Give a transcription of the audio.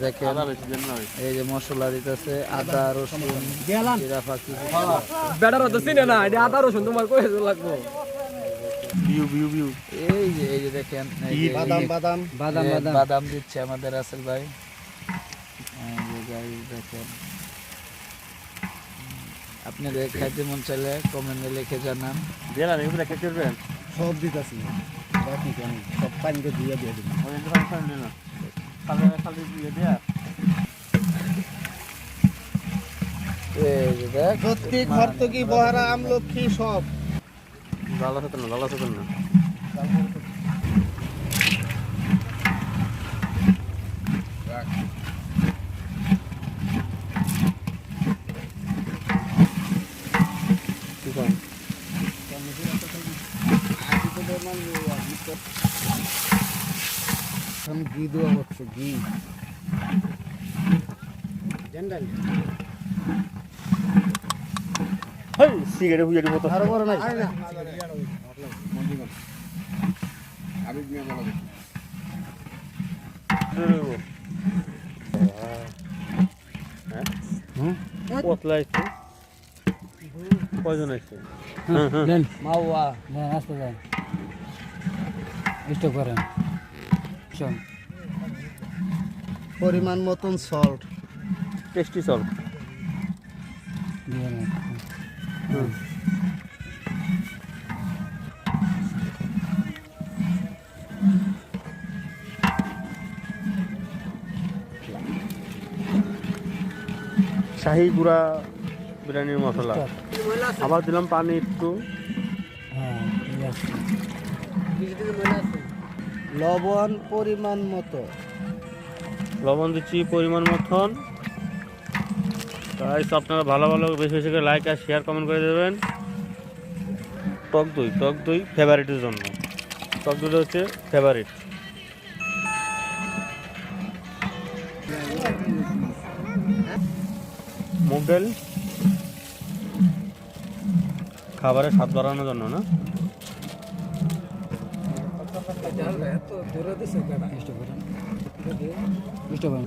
দেখেন এই যে মশলা দিতেছে আদা রসুন জিরা ফাঁকি বেটার তো চিনে না এটা আদা রসুন তোমার কই লাগবো এই যে দেখেন বাদাম দিচ্ছে আমাদের রাসেল ভাই। দেখেন আপনাদের খাইতে মন চাইলে কমেন্টে লিখে জানান। সব দিতেছি সব পানিতে দিয়ে দিয়ে দিন। সত্যি খরতকি বহারা আমলক্ষী সব ভালো হতো না ঘি দেওয়া হচ্ছে ঘি সিগারেট হুইয়া দিব তো আরো বড় নাই কতলা আছে কয়জন আছে দেন মাওয়া দেন আসতে দেন স্টপ করেন চল পরিমাণ মতন সল্ট টেস্টি সল্ট দিয়ে নেন শাহি গুঁড়া বিরিয়ানির মশলা আবার দিলাম পানি একটু হ্যাঁ ঠিক আছে লবণ পরিমাণ মতো লবণ দিচ্ছি পরিমাণ মতন। তাই আপনারা ভালো বেশি বেশি করে লাইক আর শেয়ার কমেন্ট করে দেবেন। টক দই ফেভারিটের জন্য টক দইটা হচ্ছে ফেভারিট। মুগ ডাল খাবারের স্বাদ বাড়ানোর জন্য না স্টপ করেন